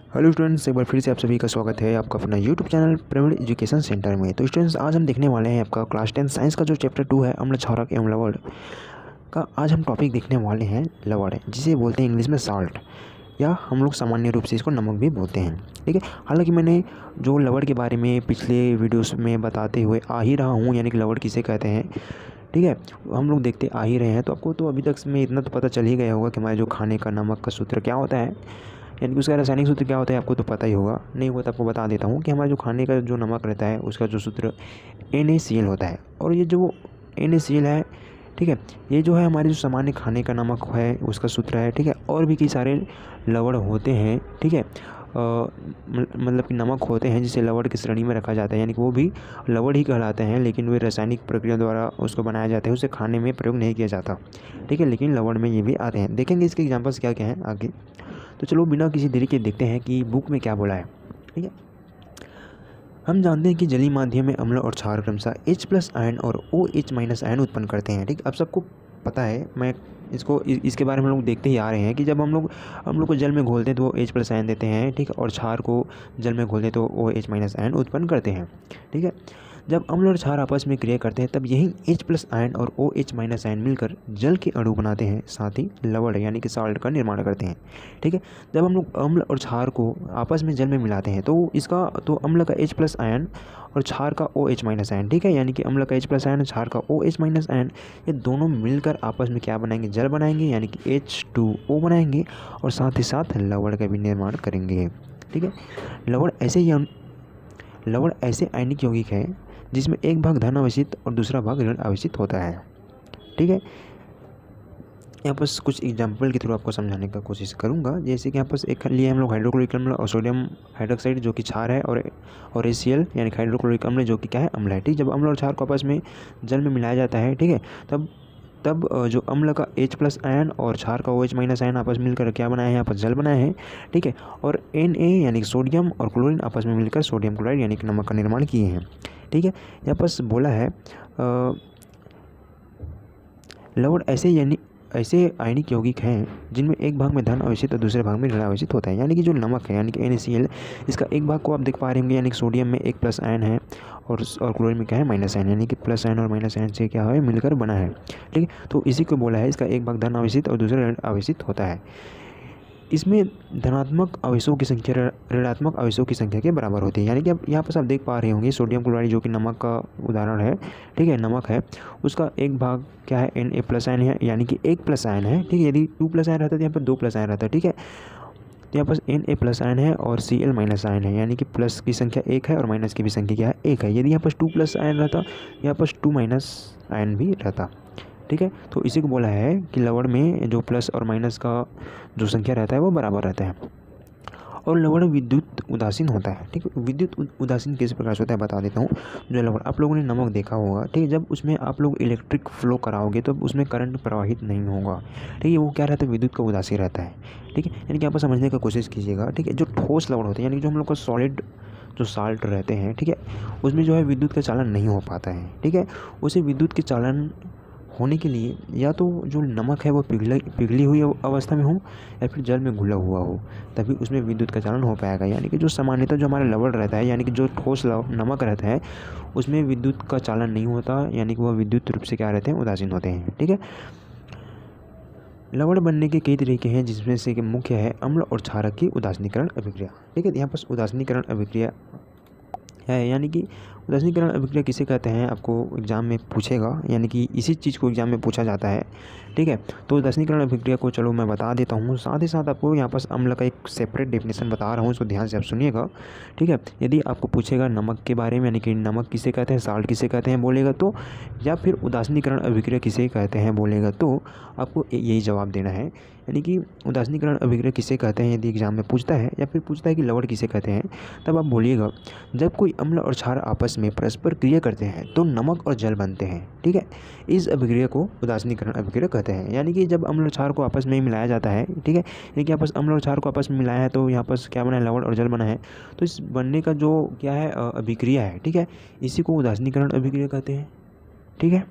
Hello students, एक बार फिर से आप सभी का स्वागत है आपका अपना YouTube channel pyramid education centre में। तो स्टूडेंट्स, आज हम देखने वाले हैं आपका क्लास 10 साइंस का जो चैप्टर 2 है अम्ल क्षारक एवं लवण का। आज हम टॉपिक देखने वाले हैं लवण, जिसे बोलते हैं इंग्लिश में साल्ट, या हम लोग सामान्य रूप से इसको नमक भी बोलते हैं। ठीक है, हालांकि मैंने जो लवण के बारे में पिछले वीडियोस में बताते हुए आ ही रहा हूँ, यानी कि लवण किसे कहते हैं। ठीक है, हम लोग देखते आ ही रहे हैं, तो आपको तो अभी तक में इतना तो पता चल ही गया होगा कि हमारे जो खाने का नमक का सूत्र क्या होता है, यानी कि उसका रासायनिक सूत्र क्या होता है। आपको तो पता ही होगा, नहीं होगा तो आपको बता देता हूँ कि हमारे जो खाने का जो नमक रहता है उसका जो सूत्र NaCl होता है। और ये जो NaCl है, ठीक है, ये जो है हमारे जो सामान्य खाने का नमक है उसका सूत्र है। ठीक है, और भी कई सारे लवण होते हैं। ठीक है, मतलब कि नमक होते हैं जिसे लवण की श्रेणी में रखा जाता है, यानी कि वो भी लवण ही कहलाते हैं, लेकिन वे रासायनिक प्रक्रिया द्वारा उसको बनाया जाता है, उसे खाने में प्रयोग नहीं किया जाता। ठीक है, लेकिन लवण में ये भी आते हैं। देखेंगे इसके एग्जाम्पल्स क्या क्या हैं आगे। तो चलो बिना किसी देरी के देखते हैं कि बुक में क्या बोला है। ठीक है, हम जानते हैं कि जलीय माध्यम में अम्ल और क्षार क्रमशः H+ आयन और OH- आयन उत्पन्न करते हैं। ठीक, अब सबको पता है, मैं इसको इसके बारे में हम लोग देखते ही आ रहे हैं कि जब हम लोग को जल में घोलते हैं तो वो H+ आयन देते हैं। ठीक है, और क्षार को जल में घोलते हैं तो OH- आयन उत्पन्न करते हैं। ठीक है, जब अम्ल और क्षार आपस में क्रिया करते हैं तब यही H+ आयन और OH- आयन मिलकर जल के अणु बनाते हैं, साथ ही लवण यानी कि साल्ट का निर्माण करते हैं। ठीक है, जब हम लोग अम्ल और क्षार को आपस में जल में मिलाते हैं तो इसका तो अम्ल का H+ आयन और क्षार का OH- आयन, ठीक है, यानी कि अम्ल का H+ आयन और क्षार का OH- आयन, ये दोनों मिलकर आपस में क्या बनाएंगे, जल बनाएंगे, यानी कि H2O बनाएंगे, और साथ ही साथ लवण का भी निर्माण करेंगे। ठीक है, लवण ऐसे आयनिक यौगिक है जिसमें एक भाग धन आवेशित और दूसरा भाग ऋण आवेशित होता है। ठीक है, यहाँ पर कुछ एग्जाम्पल के थ्रू आपको समझाने का कोशिश करूँगा। जैसे कि यहाँ पर एक लिए हम लोग हाइड्रोक्लोरिक अम्ल और सोडियम हाइड्रोक्साइड जो कि क्षार है, और HCl यानी हाइड्रोक्लोरिक अम्ल जो कि क्या है, अम्ल है। ठीक, जब अम्ल और क्षार को आपस में जल में मिलाया जाता है, ठीक है, तब जो अम्ल का H+ आयन और क्षार का OH- आयन आपस में मिलकर क्या बनाया है, यहाँ पर जल बनाया है। ठीक है, और Na यानी कि सोडियम और क्लोरीन आपस में मिलकर सोडियम क्लोराइड यानी कि नमक का निर्माण किए हैं। ठीक है, यहाँ पर बोला है लवण ऐसे आयनिक यौगिक हैं जिनमें एक भाग में धन आवेशित और दूसरे भाग में ऋण आवेशित होता है। यानी कि जो नमक है यानी कि NaCl, इसका एक भाग को आप देख पा रहे होंगे, यानी कि सोडियम में एक प्लस आयन है और क्लोरीन में क्या है, माइनस आयन, यानी कि प्लस आयन और माइनस आयन से क्या है, मिलकर बना है। ठीक है, तो इसी को बोला है इसका एक भाग धन आवेशित और दूसरा ऋण आवेशित होता है। इसमें धनात्मक आवेशों की संख्या ऋणात्मक आवेशों की संख्या के बराबर होती है। यानी कि अब यहाँ पर आप देख पा रहे होंगे सोडियम क्लोराइड जो कि नमक का उदाहरण है, ठीक है, नमक है, उसका एक भाग क्या है, Na+ आयन है, यानी कि एक प्लस आयन है। ठीक है, यदि 2+ आयन रहता है तो यहाँ पर 2+ आयन रहता है। ठीक है, तो यहाँ पर Na+ आयन है और Cl- आयन है, यानी कि प्लस की संख्या 1 है और माइनस की भी संख्या क्या है, 1 है। यदि यहाँ पर 2+ आयन रहता, यहाँ पर 2- आयन भी रहता। ठीक है, तो इसी को बोला है कि लवण में जो प्लस और माइनस का जो संख्या रहता है वो बराबर रहता है। और लवण विद्युत उदासीन होता है। ठीक है, विद्युत उदासीन किस प्रकार से होता है बता देता हूँ। जो लवण, आप लोगों ने नमक देखा होगा, ठीक है, जब उसमें आप लोग इलेक्ट्रिक फ्लो कराओगे तो उसमें करंट प्रवाहित नहीं होगा। ठीक है, वो क्या रहता है, विद्युत का उदासीन रहता है। ठीक है, यानी कि आप समझने की कोशिश कीजिएगा। ठीक है, जो ठोस लवण होते हैं, यानी कि जो हम लोग का सॉलिड जो साल्ट रहते हैं, ठीक है, उसमें जो है विद्युत का चालन नहीं हो पाता है। ठीक है, उसे विद्युत के चालन होने के लिए या तो जो नमक है वो पिघली हुई अवस्था में हो या फिर जल में घुला हुआ हो, तभी उसमें विद्युत का चालन हो पाएगा। यानी कि जो सामान्यतः जो हमारा लवण रहता है, यानी कि जो ठोस नमक रहता है, उसमें विद्युत का चालन नहीं होता, यानी कि वह विद्युत रूप से क्या रहते हैं, उदासीन होते हैं। ठीक है, लवण बनने के कई तरीके हैं, जिसमें से कि मुख्य है अम्ल और क्षारक की उदासीनीकरण अभिक्रिया। ठीक है, यहाँ पर उदासीनीकरण अभिक्रिया है, यानी कि उदासीनीकरण अभिक्रिया किसे कहते हैं, आपको एग्जाम में पूछेगा, यानी कि इसी चीज़ को एग्जाम में पूछा जाता है। ठीक है, तो उदासीनीकरण अभिक्रिया को चलो मैं बता देता हूँ, साथ ही साथ आपको यहाँ पर अम्ल का एक सेपरेट डेफिनेशन बता रहा हूँ, उसको ध्यान से आप सुनिएगा। ठीक है, यदि आपको पूछेगा नमक के बारे में, यानी कि नमक किसे कहते हैं, साल्ट किसे कहते हैं बोलेगा तो, या फिर उदासीनीकरण अभिक्रिया किसे कहते हैं बोलेगा तो, आपको यही जवाब देना है। यानी कि उदासीनीकरण अभिक्रिया किसे कहते हैं यदि एग्जाम में पूछता है, या फिर पूछता है कि लवण किसे कहते हैं, तब आप बोलिएगा जब कोई अम्ल और क्षार आपस में परस्पर क्रिया करते हैं तो नमक और जल बनते हैं। ठीक है, इस अभिक्रिया को उदासीनीकरण अभिक्रिया कहते हैं। यानी कि जब अम्ल और क्षार को आपस में मिलाया जाता है, ठीक है, यानी कि आपस अम्ल और क्षार को आपस में मिलाया है तो यहाँ पर क्या बना है, लवण और जल बना है। तो इस बनने का जो क्या है, अभिक्रिया है, ठीक है, इसी को उदासीनीकरण अभिक्रिया कहते हैं। ठीक है,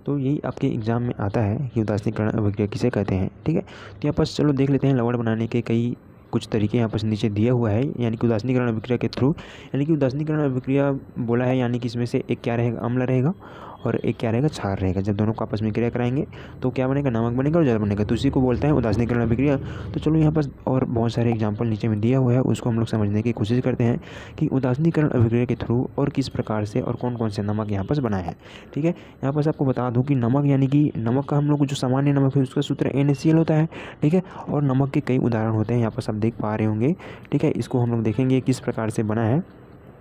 तो यही आपके एग्जाम में आता है कि उदासीनीकरण अभिक्रिया किसे कहते हैं। ठीक है, तो यहाँ पर चलो देख लेते हैं लवण बनाने के कई कुछ तरीके यहाँ पर नीचे दिया हुआ है, यानी कि उदासीनीकरण अभिक्रिया के थ्रू, यानी कि उदासीनीकरण अभिक्रिया बोला है, यानी कि इसमें से एक क्या रहेगा, अम्ल रहेगा और एक क्या रहेगा, क्षार रहेगा। जब दोनों को आपस में क्रिया कराएंगे तो क्या बनेगा, नमक बनेगा और जल बनेगा। तो इसी को बोलते हैं उदासीनीकरण अभिक्रिया। तो चलो यहाँ पर और बहुत सारे एग्जाम्पल नीचे में दिया हुआ है, उसको हम लोग समझने की कोशिश करते हैं कि उदासीनीकरण अभिक्रिया के थ्रू और किस प्रकार से और कौन कौन से नमक यहाँ पर बनाए हैं। ठीक है, यहाँ पर आपको बता दूँ कि नमक यानी कि नमक का हम लोग जो सामान्य नमक है उसका सूत्र NaCl होता है। ठीक है, और नमक के कई उदाहरण होते हैं, यहाँ पर सब देख पा रहे होंगे। ठीक है, इसको हम लोग देखेंगे किस प्रकार से बना है।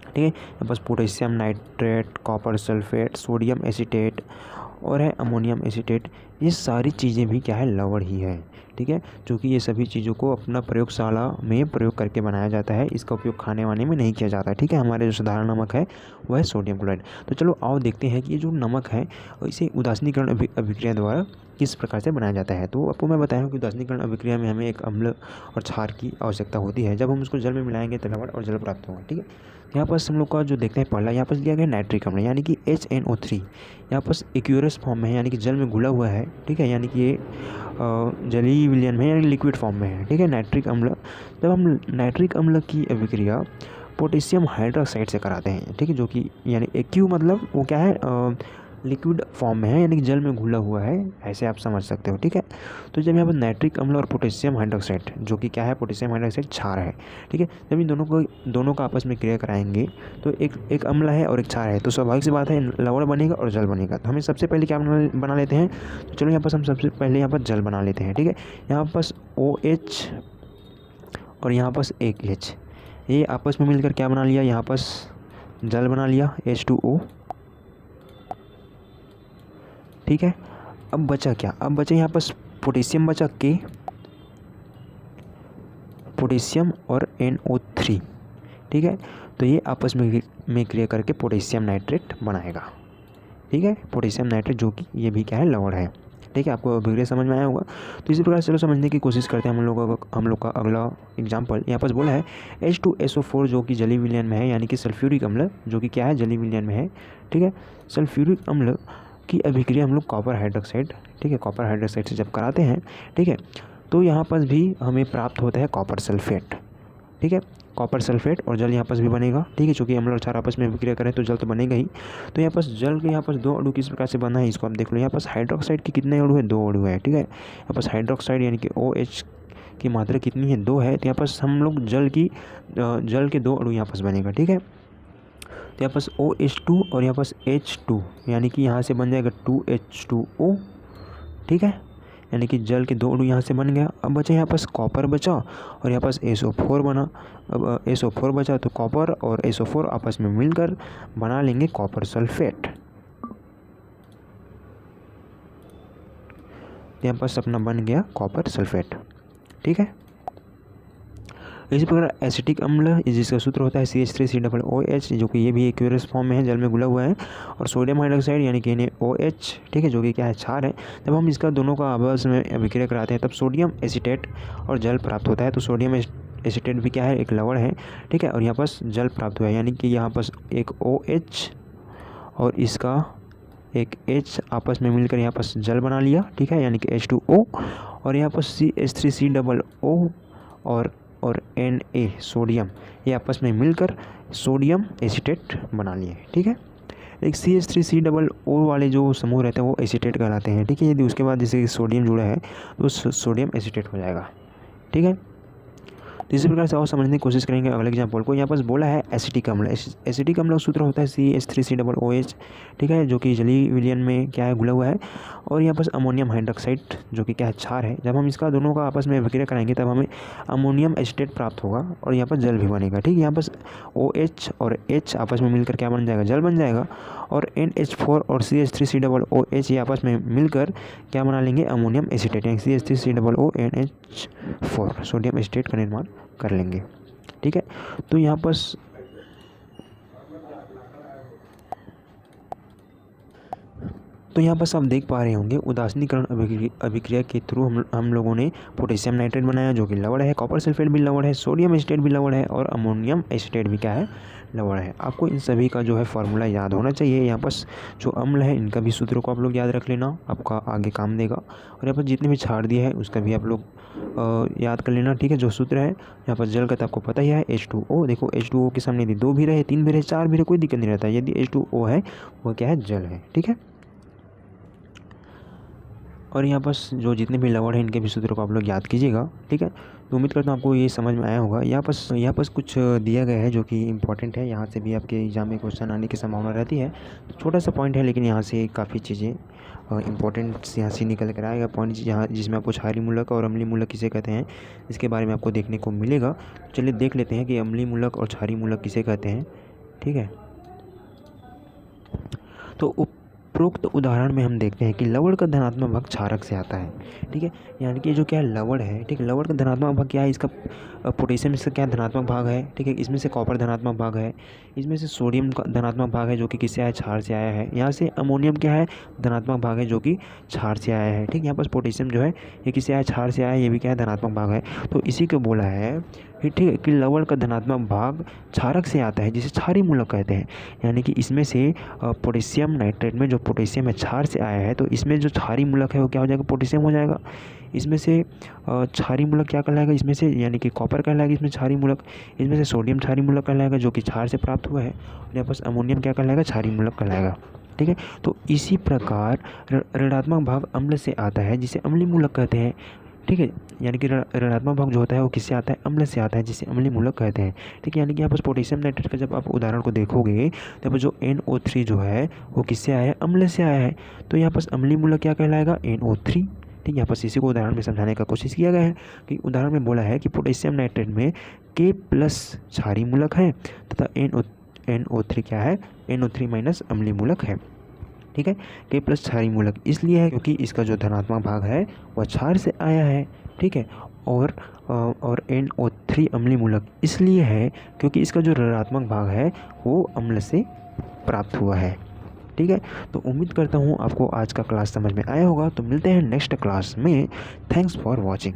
ठीक है, यहाँ पर potassium nitrate, copper sulphate, sodium acetate और है अमोनियम एसीटेट, ये सारी चीज़ें भी क्या है, लवण ही है। ठीक है, जो कि ये सभी चीज़ों को अपना प्रयोगशाला में प्रयोग करके बनाया जाता है, इसका उपयोग खाने वाने में नहीं किया जाता है। ठीक है, हमारे जो साधारण नमक है वह है सोडियम क्लोराइड। तो चलो आओ देखते हैं कि ये जो नमक है इसे उदासीनीकरण अभिक्रिया द्वारा किस प्रकार से बनाया जाता है। तो आपको मैं बताया कि उदासीनीकरण अभिक्रिया में हमें एक अम्ल और क्षार की आवश्यकता होती है। जब हम उसको जल में मिलाएंगे तो लवण और जल प्राप्त होगा। ठीक है, यहाँ पर हम लोग का जो देखते हैं पहला, यहाँ पर दिया गया नाइट्रिक अम्ल यानी कि HNO3, यहाँ पर एक्यूरस फॉर्म में है, यानी कि जल में घुला हुआ है। ठीक है, यानी कि ये जलीय विलयन में यानी लिक्विड फॉर्म में है। ठीक है, नाइट्रिक अम्ल, जब हम नाइट्रिक अम्ल की अभिक्रिया पोटेशियम हाइड्रोक्साइड से कराते हैं। ठीक है, जो कि यानी एक्यू मतलब वो क्या है, लिक्विड फॉर्म में है, यानी कि जल में घुला हुआ है, ऐसे आप समझ सकते हो। ठीक है, तो जब यहाँ पर नाइट्रिक अम्ल और पोटेशियम हाइड्रोक्साइड, जो कि क्या है, पोटेशियम हाइड्रोक्साइड क्षार है। ठीक है, जब इन दोनों का आपस में क्रिया कराएंगे तो एक अम्ल है और एक क्षार है, तो स्वाभाविक सी बात है लवण बनेगा और जल बनेगा। तो हमें सबसे पहले क्या बना लेते हैं, तो चलो यहाँ पर हम सबसे पहले यहाँ पर जल बना लेते हैं। ठीक है, यहाँ पर OH और यहाँ पर एक H, ये आपस में मिलकर क्या बना लिया, यहाँ पर जल बना लिया H2O। ठीक है, अब बचा क्या, अब बचा यहाँ पर पोटेशियम बचा K, पोटेशियम और NO3। ठीक है, तो ये आपस में क्रिया करके पोटेशियम नाइट्रेट बनाएगा। ठीक है, पोटेशियम नाइट्रेट जो कि ये भी क्या है, लवण है। ठीक है, आपको अभिक्रिया समझ में आया होगा। तो इसी प्रकार चलो समझने की कोशिश करते हैं हम लोग का अगला एग्जाम्पल। यहाँ पर बोला है H2SO4 जो कि जलीय विलयन में है, यानी कि सल्फ्यूरिक अम्ल जो कि क्या है, जलीय विलयन में है। ठीक है, सल्फ्यूरिक अम्ल की अभिक्रिया हम लोग कॉपर हाइड्रोक्साइड, ठीक है, कॉपर हाइड्रोक्साइड से जब कराते हैं, ठीक है, तो यहाँ पर भी हमें प्राप्त होता है कॉपर सल्फेट। ठीक है, कॉपर सल्फेट और जल यहाँ पर भी बनेगा। ठीक है, चूँकि अम्ल और क्षार आपस में अभिक्रिया करें तो जल तो बनेगा ही। तो यहाँ पर जल के यहाँ पर 2 अणु किस प्रकार से बना है, इसको आप देख लो। यहाँ पर हाइड्रोक्साइड के कितने अणु है, 2 अणु है। ठीक है, यहाँ पर हाइड्रोक्साइड यानी कि OH की मात्रा कितनी है, 2 है। तो यहाँ पर हम लोग जल के 2 अणु यहाँ पर बनेगा। ठीक है, तो यहाँ पास OH2 और यहाँ पास H2, यानी कि यहाँ से बन जाएगा 2H2O। ठीक है, यानी कि जल के 2 अणु यहाँ से बन गया। अब बचा यहाँ पास कॉपर बचा और यहाँ पास SO4 बना। अब SO4 बचा तो कॉपर और SO4 आपस में मिलकर बना लेंगे कॉपर सल्फेट। यहाँ पास अपना बन गया कॉपर सल्फेट। ठीक है, इसी प्रकार एसिटिक अम्ल जिसका सूत्र होता है CH3COOH, जो कि ये भी एक्यूरस फॉर्म में है, जल में घुला हुआ है। और सोडियम हाइड्रोक्साइड यानी कि NaOH, ठीक है, जो कि क्या है, क्षार है। जब हम इसका दोनों का आपस में अभिक्रिया कराते हैं तब सोडियम एसीटेट और जल प्राप्त होता है। तो सोडियम एसीटेट भी क्या है, एक लवण है। ठीक है, और यहाँ पास जल प्राप्त हुआ है, यानी कि यहाँ पास एक OH और इसका एक H आपस में मिलकर यहाँ पास जल बना लिया। ठीक है, यानी कि H2O और यहाँ पर CH3COO और Na सोडियम, ये आपस में मिलकर सोडियम एसीटेट बना लिए। ठीक है, एक CH3COO वाले जो समूह रहते हैं वो एसीटेट कहलाते हैं। ठीक है, यदि उसके बाद जैसे सोडियम जुड़ा है तो सोडियम एसीटेट हो जाएगा। ठीक है, तो इसी प्रकार से और समझने की कोशिश करेंगे अगले एग्जाम्पल को। यहाँ पर बोला है एसिटिक अम्ल। एसिटिक अम्ल का सूत्र होता है CH3COOH, ठीक है, जो कि जलीय विलयन में क्या है, घुला हुआ है। और यहाँ पर अमोनियम हाइड्रोक्साइड जो कि क्या है, क्षार है। जब हम इसका दोनों का आपस में अभिक्रिया कराएंगे तब हमें अमोनियम एसीटेट प्राप्त होगा और यहाँ पर जल भी बनेगा। ठीक है, यहाँ पर OH और H आपस में मिलकर क्या बन जाएगा, जल बन जाएगा। और NH4 और CH3COOH ये आपस में मिलकर क्या बना लेंगे, अमोनियम एसीटेट, यानी CH3COONH4 सोडियम एसीटेट का निर्माण कर लेंगे। ठीक है, तो यहाँ पर आप देख पा रहे होंगे उदासीनीकरण अभिक्रिया के थ्रू हम लोगों ने पोटेशियम नाइट्रेट बनाया जो कि लवण है, कॉपर सल्फेट भी लवण है, सोडियम एसीटेट भी लवण है और अमोनियम एसीटेट भी क्या है, लवण है। आपको इन सभी का जो है फार्मूला याद होना चाहिए। यहाँ पर जो अम्ल है इनका भी सूत्र को आप लोग याद रख लेना, आपका आगे काम देगा। और यहाँ पर जितने भी क्षार दिया है उसका भी आप लोग याद कर लेना, ठीक है। जो सूत्र है यहाँ पर जल का तो आपको पता ही है, H2O। देखो H2O के सामने यदि 2 भी रहे, 3 भी रहे, 4 भी रहे, कोई दिक्कत नहीं रहता। यदि H2O है वो क्या है, जल है, ठीक है। और यहाँ पर जो जितने भी लवण हैं इनके भी सूत्रों को आप लोग याद कीजिएगा, ठीक है। तो उम्मीद करता हूँ आपको ये समझ में आया होगा। यहाँ पर कुछ दिया गया है जो कि इंपॉर्टेंट है, यहाँ से भी आपके एग्जाम में क्वेश्चन आने की संभावना रहती है। तो छोटा सा पॉइंट है लेकिन यहाँ से काफ़ी चीज़ें इंपॉर्टेंट यहाँ से निकल कर आएगा पॉइंट, जहाँ जिसमें आपको क्षारीय मूलक और अम्लीय मूलक किसे कहते हैं इसके बारे में आपको देखने को मिलेगा। तो चलिए देख लेते हैं कि अम्लीय मूलक और क्षारीय मूलक किसे कहते हैं, ठीक है। तो उपरोक्त उदाहरण में हम देखते हैं कि लवण का धनात्मक भाग क्षारक से आता है, ठीक है। यानी कि जो क्या लवण है, ठीक है, लवण का धनात्मक भाग क्या है, इसका पोटेशियम इसका क्या धनात्मक भाग है, ठीक है। इसमें से कॉपर धनात्मक भाग है, इसमें से सोडियम का धनात्मक भाग है जो कि किससे आया, क्षार से आया है। यहाँ से अमोनियम क्या है, धनात्मक भाग है जो कि क्षार से आया है, ठीक। यहाँ पर पोटेशियम जो है ये किससे आया, क्षार से आया है, ये भी क्या है, धनात्मक भाग है। तो इसी को बोला है ठीक है कि लवण का धनात्मक भाग क्षारक से आता है जिसे क्षारीय मूलक कहते हैं। यानी कि इसमें से पोटेशियम नाइट्रेट में जो पोटेशियम है क्षार से आया है, तो इसमें जो क्षारीय मूलक है वो क्या हो जाएगा, पोटेशियम हो जाएगा। इसमें से क्षारीय मूलक क्या कहलाएगा, इसमें से यानी कि कॉपर कहलाएगा इसमें क्षारीय मूलक। इसमें से सोडियम क्षारीय मूलक कहलाएगा जो कि क्षार से प्राप्त हुआ है। और यहाँ पर अमोनियम क्या कहलाएगा, क्षारीय मूलक कहलाएगा, ठीक है। तो इसी प्रकार ऋणात्मक भाग अम्ल से आता है जिसे अम्लीय मूलक कहते हैं, ठीक है। यानी कि ऋणात्मक भाग जो होता है वो किससे आता है, अम्ल से आता है जिसे अम्लीय मूलक कहते हैं, ठीक है। यानी कि यहाँ पर पोटेशियम नाइट्रेट का जब आप उदाहरण को देखोगे तो यहाँ पर जो NO3 जो है वो किससे आया है, अम्ल से आया है। तो यहाँ पर अम्लीय मूलक क्या कहलाएगा, NO3, ठीक। यहाँ पर इसी को उदाहरण में समझाने का कोशिश किया गया है कि उदाहरण में बोला है कि पोटेशियम नाइट्रेट में K+ क्षारीय मूलक है तथा NO3 क्या है, NO3- अम्लीय मूलक है, ठीक है। K+ क्षारीय मूलक इसलिए है क्योंकि इसका जो धनात्मक भाग है वह क्षार से आया है, ठीक है। और NO3 अम्लीय मूलक इसलिए है क्योंकि इसका जो ऋणात्मक भाग है वो अम्ल से प्राप्त हुआ है, ठीक है। तो उम्मीद करता हूँ आपको आज का क्लास समझ में आया होगा। तो मिलते हैं नेक्स्ट क्लास में। Thanks for watching.